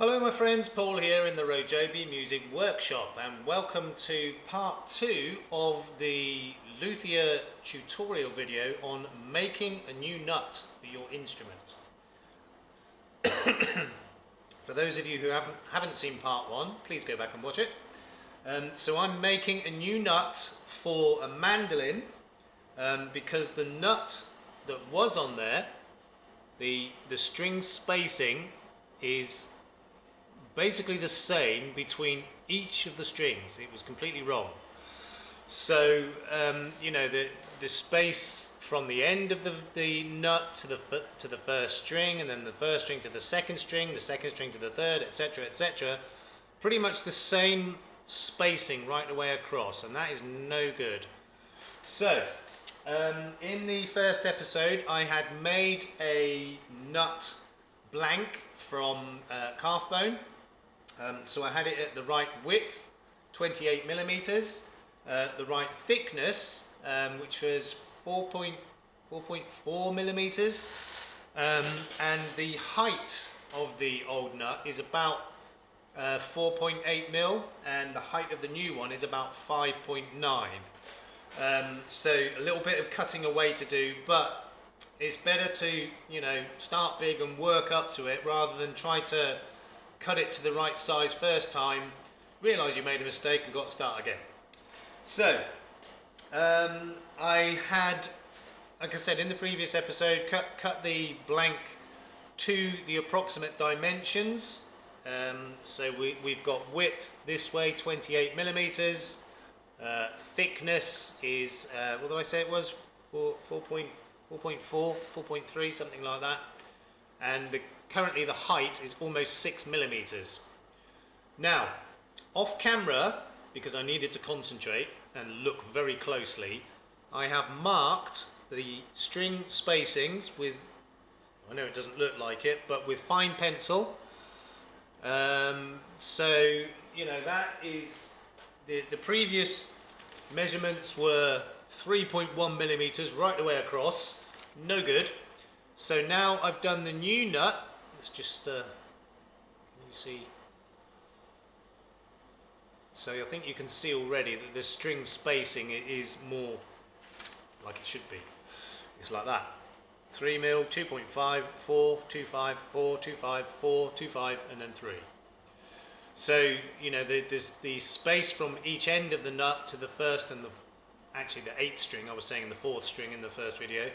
Hello my friends, Paul here in the RoJoBe Music Workshop, and welcome to part 2 of the Luthier tutorial video on making a new nut for your instrument. For those of you who haven't seen part 1, please go back and watch it. So I'm making a new nut for a mandolin because the nut that was on there, the string spacing is basically the same between each of the strings. It was completely wrong. So you know, the space from the end of the nut to the first string, and then the first string to the second string to the third, etc., etc., pretty much the same spacing right the way across, and that is no good. So in the first episode I had made a nut blank from calf bone. So I had it at the right width, 28 millimeters, the right thickness, which was 4.4 millimeters, and the height of the old nut is about 4.8 mil, and the height of the new one is about 5.9. So a little bit of cutting away to do, but it's better to, you know, start big and work up to it rather than try to cut it to the right size first time, realise you made a mistake and got to start again. So I had, like I said in the previous episode, cut the blank to the approximate dimensions. So we've got width this way, 28 millimeters. Thickness is, what did I say it was? 4.3, something like that. And currently the height is almost 6 millimeters. Now, off camera, because I needed to concentrate and look very closely, I have marked the string spacings with, I know it doesn't look like it, but with fine pencil. So, you know, that is, the previous measurements were 3.1 millimeters right the way across, no good. So now I've done the new nut. Let's just, can you see? So I think you can see already that the string spacing is more like it should be. It's like that. 3 mil, 2.5, 4, 2.5, 4, 2.5, 4, 2.5, and then 3. So, you know, there's the space from each end of the nut to the first and actually the 8th string, I was saying the 4th string in the first video,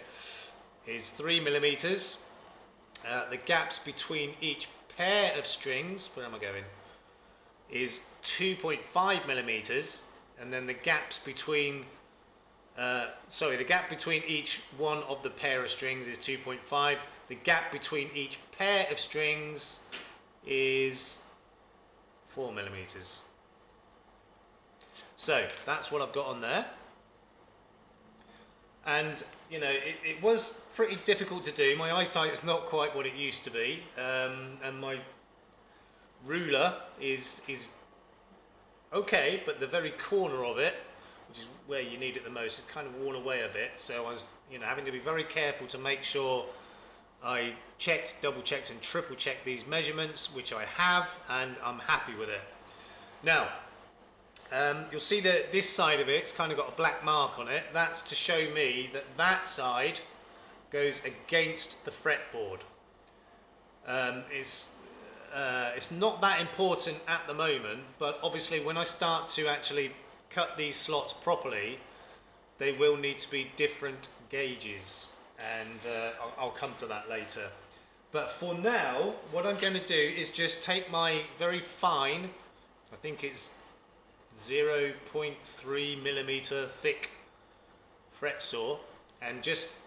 is 3 millimeters. The gaps between each pair of strings, where am I going, is 2.5 millimeters, and then the gaps between the gap between each one of the pair of strings is 2.5. The gap between each pair of strings is 4 millimeters. So that's what I've got on there. And, you know, it was pretty difficult to do. My eyesight is not quite what it used to be, and my ruler is okay, but the very corner of it, which is where you need it the most, is kind of worn away a bit. So I was, you know, having to be very careful to make sure I checked, double checked and triple checked these measurements, which I have, and I'm happy with it. Now, you'll see that this side of it's kind of got a black mark on it. That's to show me that that side goes against the fretboard. It's not that important at the moment, but obviously when I start to actually cut these slots properly, they will need to be different gauges, and I'll come to that later. But for now, what I'm going to do is just take my very fine, I think it's 0.3 millimeter thick fret saw, and just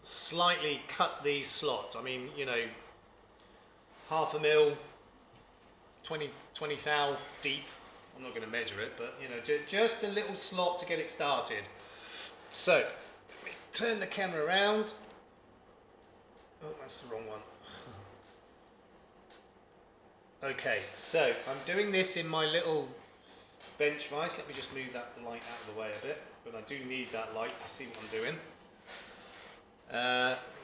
slightly cut these slots. I mean, you know, half a mil, 20 thou deep. I'm not going to measure it, but, you know, just a little slot to get it started. So let me turn the camera around. Oh, that's the wrong one. Okay, so I'm doing this in my little bench vise. Let me just move that light out of the way a bit, but I do need that light to see what I'm doing.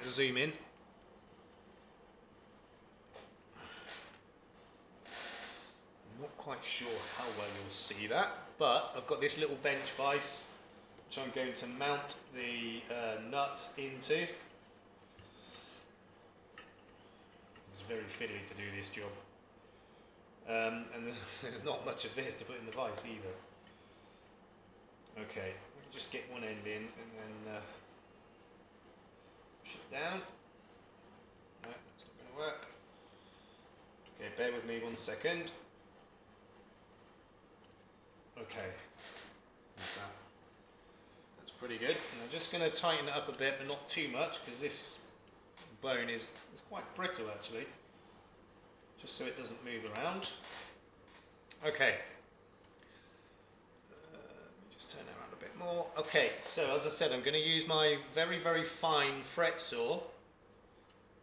Zoom in. quite sure how well you'll see that, but I've got this little bench vise which I'm going to mount the nut into. It's very fiddly to do this job, and there's not much of this to put in the vise either. Okay, just get one end in and then push it down. No, that's not going to work. Okay, bear with me 1 second. Okay, that's pretty good. And I'm just going to tighten it up a bit, but not too much, because this bone is quite brittle actually, just so it doesn't move around. Okay, let me just turn it around a bit more. Okay, so as I said, I'm going to use my very, very fine fret saw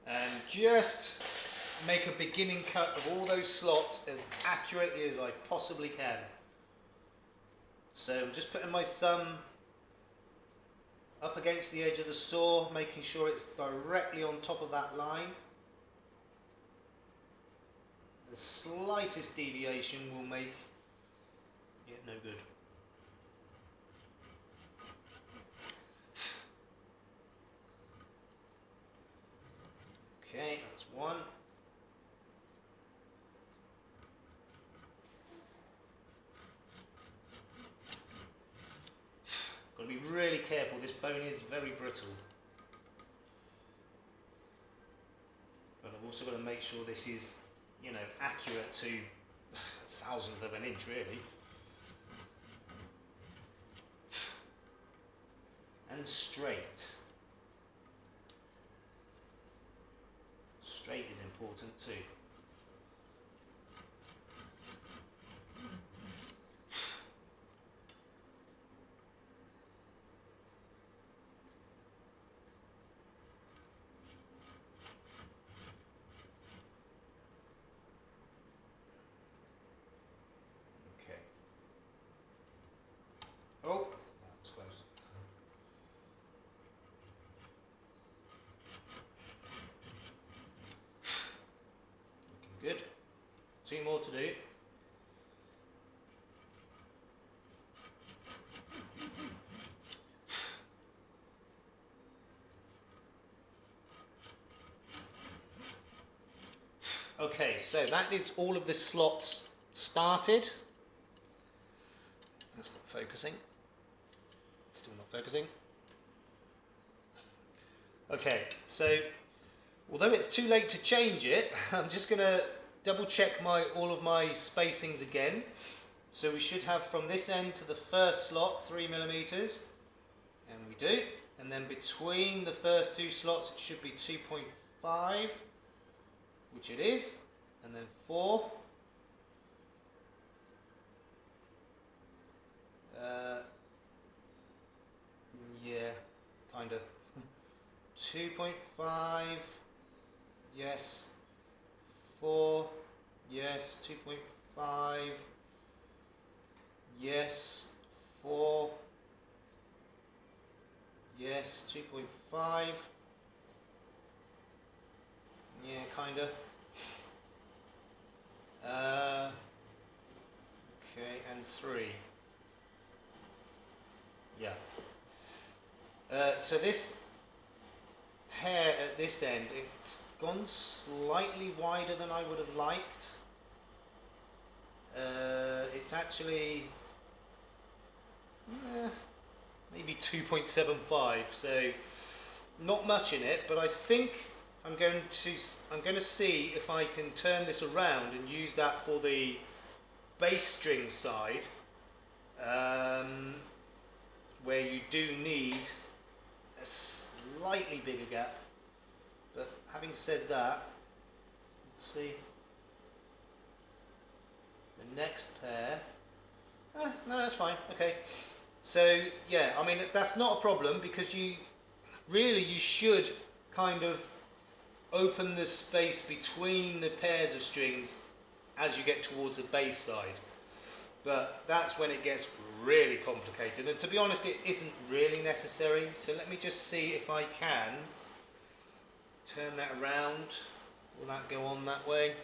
and just make a beginning cut of all those slots as accurately as I possibly can. So I'm just putting my thumb up against the edge of the saw, making sure it's directly on top of that line. The slightest deviation will make it no good. Okay, that's one. Got to be really careful, this bone is very brittle. But I've also got to make sure this is, you know, accurate to thousandth of an inch really. And straight. Straight is important too. Oh, that's close. Looking good. 2 more to do. Okay, so that is all of the slots started. That's not focusing. Still not focusing. Okay, so although it's too late to change it, I'm just going to double check all of my spacings again. So we should have from this end to the first slot 3mm, and we do. And then between the first 2 slots it should be 2.5, which it is, and then 4. Yeah, kind of. 2.5, yes. 4, yes. 2.5, yes. 4, yes. 2.5, yeah, kind of. Okay, and 3. Yeah. So this hair at this end, it's gone slightly wider than I would have liked. It's actually maybe 2.75, so not much in it, but I think I'm going to see if I can turn this around and use that for the bass string side, where you do need a slightly bigger gap. But having said that, let's see the next pair. No, that's fine. Okay, so yeah, I mean that's not a problem, because you should kind of open the space between the pairs of strings as you get towards the bass side. But that's when it gets really complicated, and to be honest it isn't really necessary. So let me just see if I can turn that around. Will that go on that way?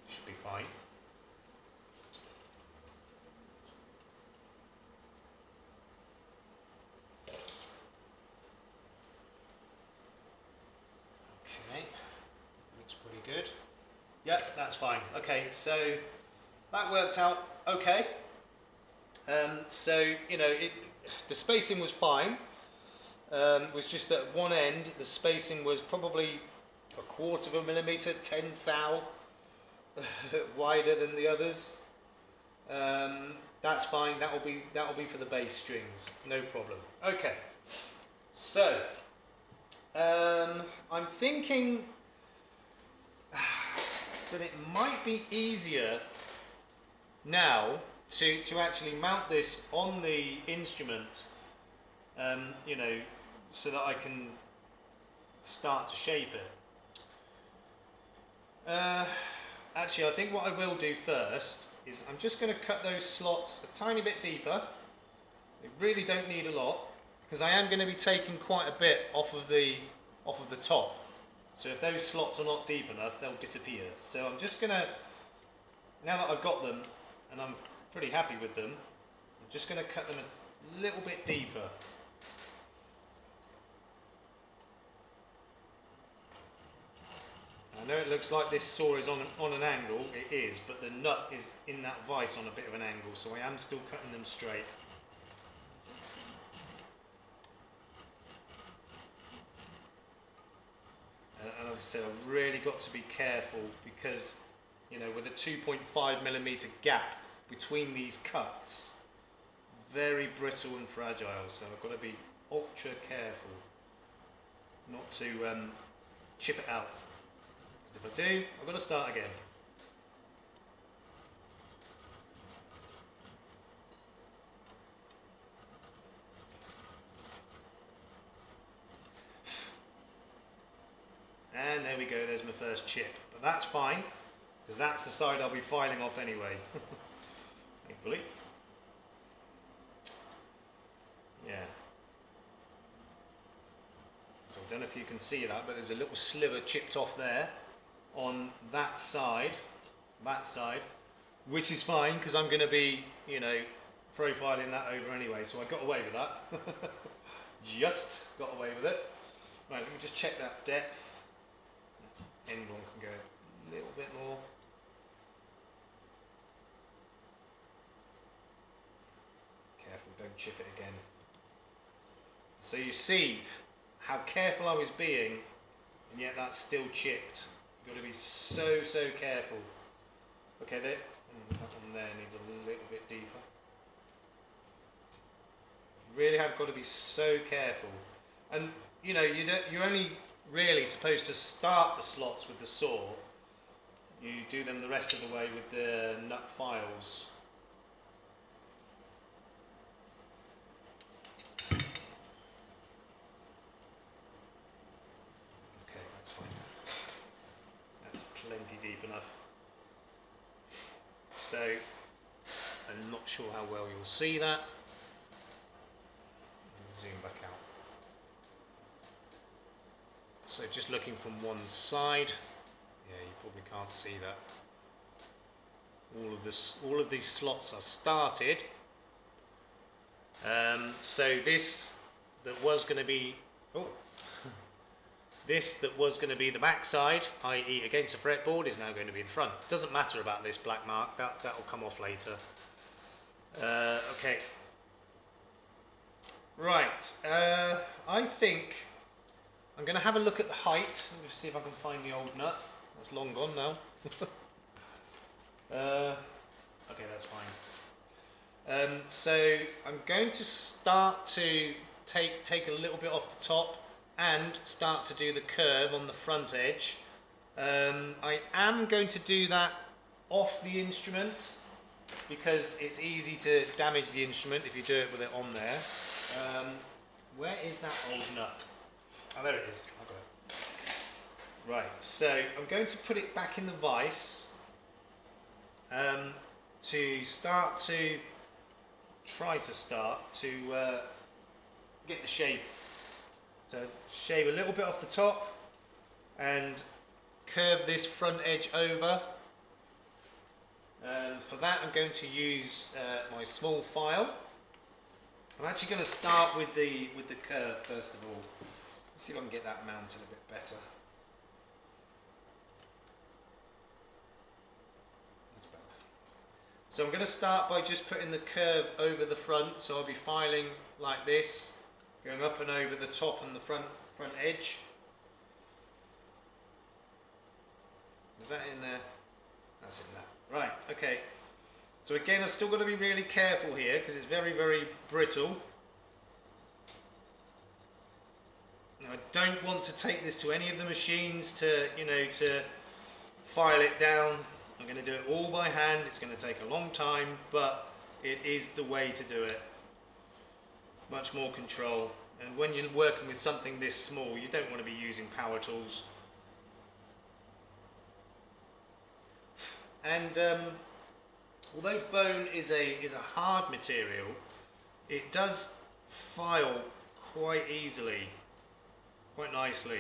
Should be fine. Good. Yep, that's fine. Okay, so that worked out okay. So, you know, the spacing was fine. It was just that at one end, the spacing was probably 1/4 of a millimetre, 10 thou wider than the others. That's fine. That'll be for the bass strings, no problem. Okay, so I'm thinking that it might be easier now to actually mount this on the instrument, you know, so that I can start to shape it. Actually, I think what I will do first is I'm just going to cut those slots a tiny bit deeper. They really don't need a lot, because I am going to be taking quite a bit off of the top. So if those slots are not deep enough, they'll disappear. So I'm just going to, now that I've got them and I'm pretty happy with them, I'm just going to cut them a little bit deeper. I know it looks like this saw is on an angle, it is, but the nut is in that vise on a bit of an angle, so I am still cutting them straight. And as I said, I've really got to be careful because, you know, with a 2.5mm gap between these cuts, very brittle and fragile, so I've got to be ultra careful not to chip it out. Because if I do, I've got to start again. And there we go, there's my first chip. But that's fine, because that's the side I'll be filing off anyway. Hopefully. Yeah. So I don't know if you can see that, but there's a little sliver chipped off there on that side, which is fine because I'm going to be, you know, profiling that over anyway, so I got away with that. Just got away with it. Right, let me just check that depth. End one can go a little bit more. Careful, don't chip it again. So you see how careful I was being, and yet that's still chipped. You've got to be so careful. Okay, that one there needs a little bit deeper. Really have got to be so careful. And you know, you're only really supposed to start the slots with the saw. You do them the rest of the way with the nut files. Plenty deep enough. So I'm not sure how well you'll see that. Zoom back out. So just looking from one side, yeah, you probably can't see that. All of these slots are started. So this that was going to be this that was going to be the back side, i.e. against the fretboard, is now going to be the front. Doesn't matter about this black mark, that'll come off later. Okay. Right, I think I'm going to have a look at the height. Let me see if I can find the old nut. That's long gone now. Okay, that's fine. So I'm going to start to take a little bit off the top and start to do the curve on the front edge. I am going to do that off the instrument because it's easy to damage the instrument if you do it with it on there. Where is that old nut? Oh, there it is. I've got it. Right, so I'm going to put it back in the vise to start to get the shape. So shave a little bit off the top and curve this front edge over. For that I'm going to use my small file. I'm actually going to start with the curve first of all. Let's see if I can get that mounted a bit better. So I'm going to start by just putting the curve over the front, so I'll be filing like this, going up and over the top and the front edge. Is that in there? That's in there. Right, okay. So again, I've still got to be really careful here because it's very, very brittle. Now, I don't want to take this to any of the machines to, to file it down. I'm going to do it all by hand. It's going to take a long time, but it is the way to do it. Much more control. And when you're working with something this small, you don't want to be using power tools. And although bone is a hard material, it does file quite easily, quite nicely.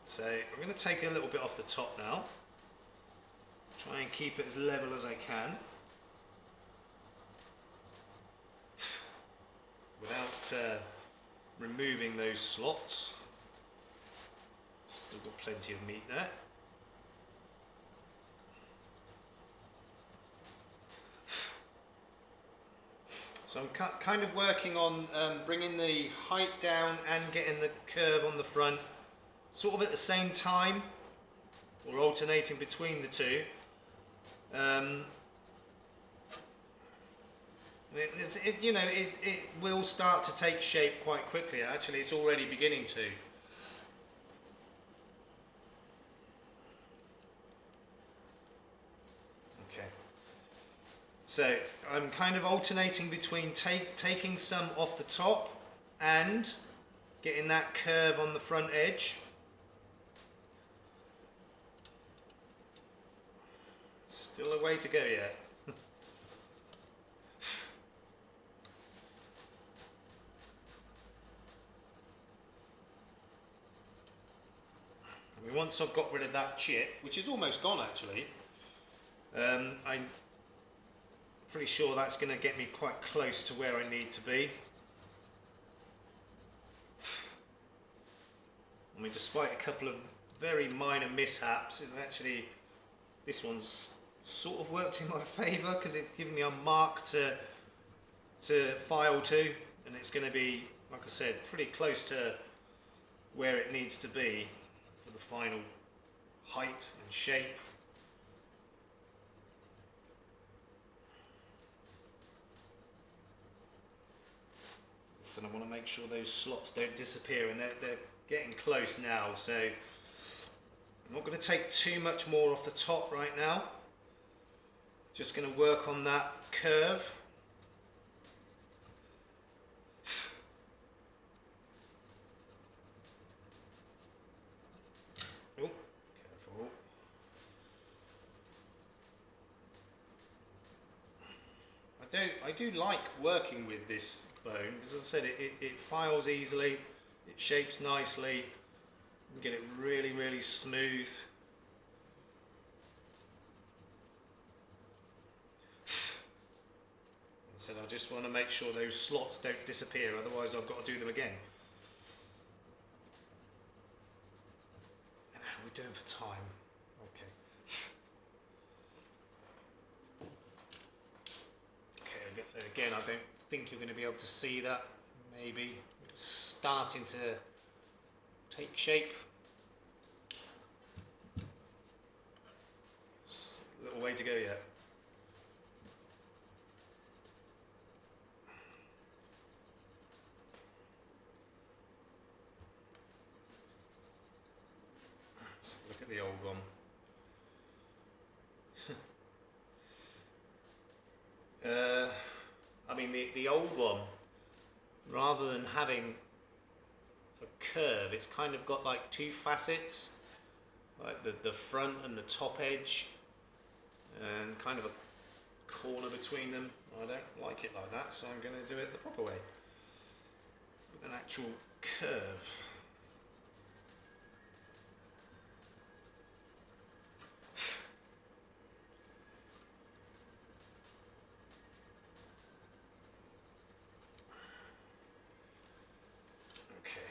So I'm going to take a little bit off the top now. Try and keep it as level as I can, without removing those slots. Still got plenty of meat there. So I'm kind of working on bringing the height down and getting the curve on the front sort of at the same time, or alternating between the two. It will start to take shape quite quickly. Actually, it's already beginning to. Okay. So I'm kind of alternating between taking some off the top and getting that curve on the front edge. Still a way to go yet. I mean, once I've got rid of that chip, which is almost gone actually, I'm pretty sure that's going to get me quite close to where I need to be. I mean, despite a couple of very minor mishaps, actually this one's sort of worked in my favour because it's given me a mark to file to, and it's going to be, like I said, pretty close to where it needs to be for the final height and shape. So I want to make sure those slots don't disappear, and they're getting close now, so I'm not going to take too much more off the top right now. Just going to work on that curve. Oh, careful. I do like working with this bone because, as I said, it files easily, it shapes nicely, you get it really, really smooth. So I just want to make sure those slots don't disappear, otherwise I've got to do them again. And how are we doing for time? Okay. Okay, again, I don't think you're going to be able to see that. Maybe it's starting to take shape. It's a little way to go yet. Let's look at the old one. I mean, the old one, rather than having a curve, it's kind of got like two facets, like the front and the top edge, and kind of a corner between them. I don't like it like that, so I'm going to do it the proper way, with an actual curve.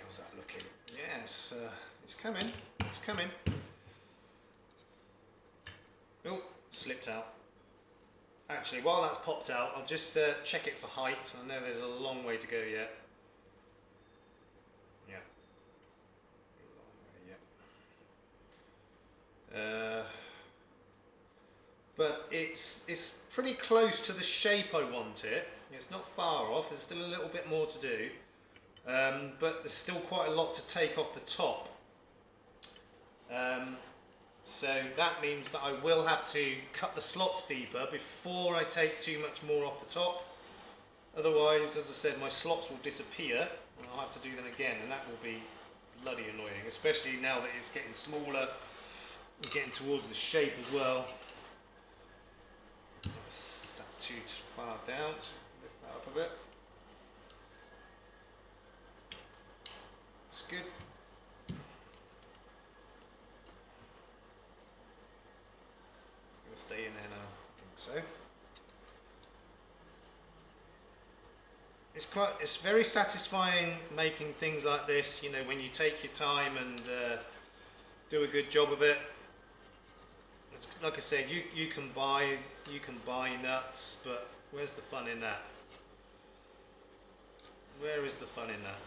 How's that looking? Yes, it's coming. It's coming. slipped out. Actually, while that's popped out, I'll just check it for height. I know there's a long way to go yet. Yeah. A long way, yeah. But it's pretty close to the shape I want it. It's not far off. There's still a little bit more to do. But there's still quite a lot to take off the top. So that means that I will have to cut the slots deeper before I take too much more off the top. Otherwise, as I said, my slots will disappear and I'll have to do them again, and that will be bloody annoying, especially now that it's getting smaller and getting towards the shape as well. That's too far down, so lift that up a bit. That's good. It's going to stay in there now, I think so. It's very satisfying making things like this, you know, when you take your time and do a good job of it. Like I said, you can buy nuts, but where's the fun in that? Where is the fun in that?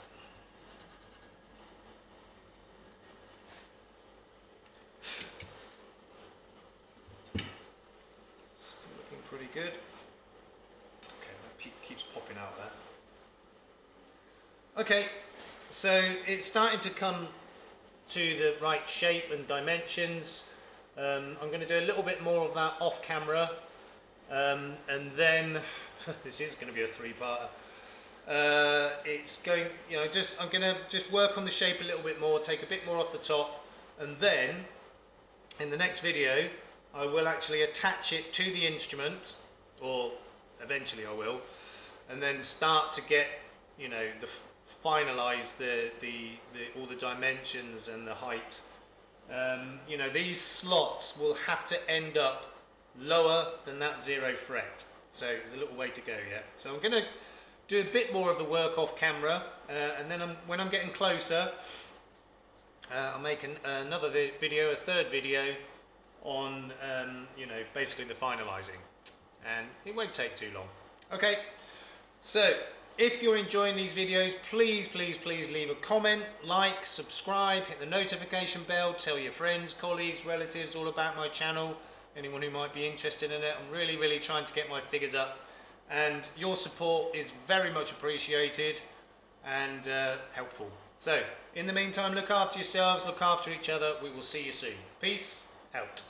Still looking pretty good. Okay, that keeps popping out there. Okay, so it's starting to come to the right shape and dimensions. I'm going to do a little bit more of that off camera, and then this is going to be a three-parter. It's going, you know, I'm going to just work on the shape a little bit more, take a bit more off the top, and then in the next video I will actually attach it to the instrument, or eventually I will, and then start to get, you know, finalize all the dimensions and the height. You know, these slots will have to end up lower than that 0 fret, so there's a little way to go yet. So I'm going to do a bit more of the work off camera, and then when I'm getting closer, I'll make another video, a third video on you know, basically the finalizing, and it won't take too long. Okay, so if you're enjoying these videos, please leave a comment, like, subscribe, hit the notification bell, tell your friends, colleagues, relatives all about my channel, anyone who might be interested in it. I'm really trying to get my figures up, and your support is very much appreciated and helpful. So in the meantime, look after yourselves, look after each other. We will see you soon. Peace out.